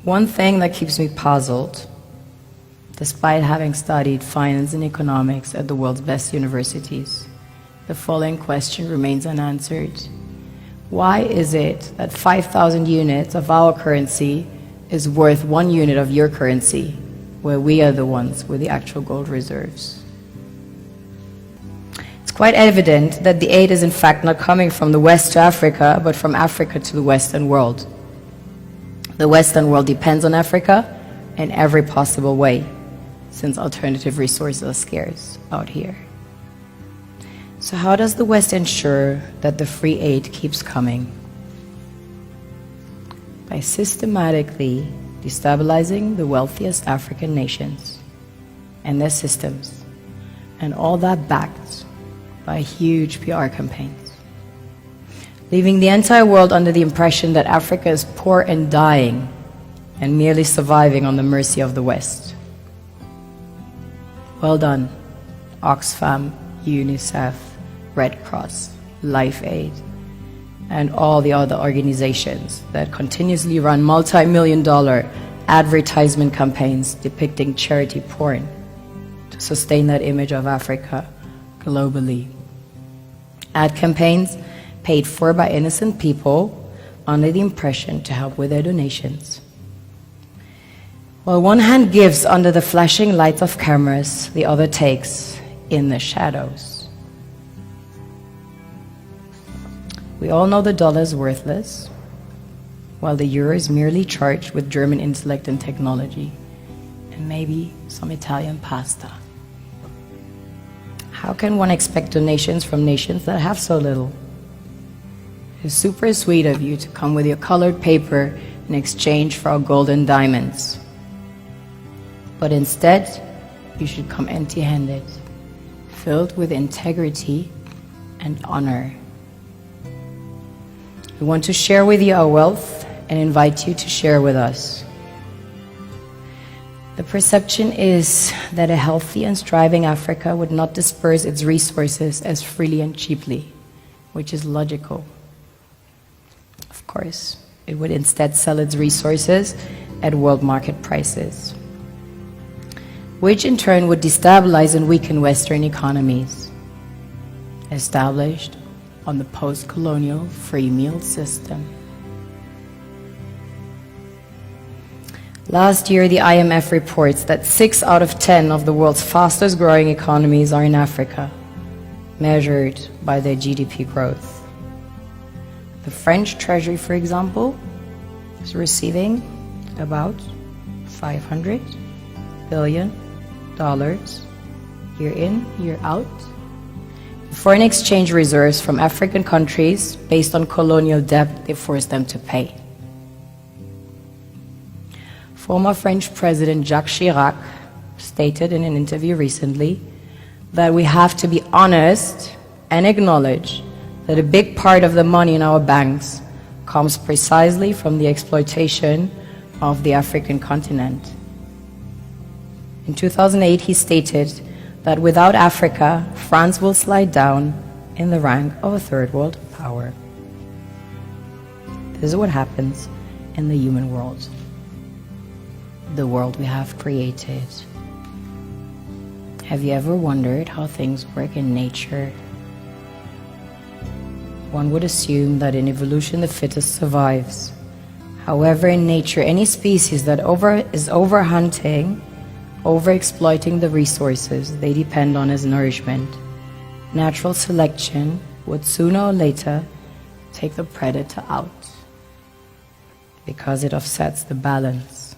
One thing that keeps me puzzled, despite having studied finance and economics at the world's best universities, the following question remains unanswered. Why is it that 5,000 units of our currency is worth 1 unit of your currency, where we are the ones with the actual gold reserves? It's quite evident that the aid is in fact not coming from the West to Africa, but from Africa to the Western world. The Western world depends on Africa in every possible way, since alternative resources are scarce out here. So how does the West ensure that the free aid keeps coming? By systematically destabilizing the wealthiest African nations and their systems, and all that backed by huge PR campaigns, leaving the entire world under the impression that Africa is poor and dying and merely surviving on the mercy of the West. Well done, Oxfam, UNICEF, Red Cross, Life Aid, and all the other organizations that continuously run multi-million-dollar advertisement campaigns depicting charity porn to sustain that image of Africa globally. Ad campaigns paid for by innocent people under the impression to help with their donations. While one hand gives under the flashing lights of cameras, the other takes in the shadows. We all know the dollar is worthless, while the euro is merely charged with German intellect and technology, and maybe some Italian pasta. How can one expect donations from nations that have so little? It's super sweet of you to come with your colored paper in exchange for our gold and diamonds. But instead, you should come empty-handed, filled with integrity and honor. We want to share with you our wealth and invite you to share with us. The perception is that a healthy and thriving Africa would not disperse its resources as freely and cheaply, which is logical. Of course, it would instead sell its resources at world market prices, which in turn would destabilize and weaken Western economies, established on the post-colonial free meal system. Last year, the IMF reports that 6 out of 10 of the world's fastest growing economies are in Africa, measured by their GDP growth. The French Treasury, for example, is receiving about $500 billion year in, year out, foreign exchange reserves from African countries based on colonial debt they forced them to pay. Former French President Jacques Chirac stated in an interview recently that we have to be honest and acknowledge that a big part of the money in our banks comes precisely from the exploitation of the African continent. In 2008, he stated that without Africa, France will slide down in the rank of a third world power. This is what happens in the human world, the world we have created. Have you ever wondered how things work in nature? One would assume that in evolution the fittest survives. However, in nature, any species that is overhunting, overexploiting the resources they depend on as nourishment, natural selection would sooner or later take the predator out, because it offsets the balance.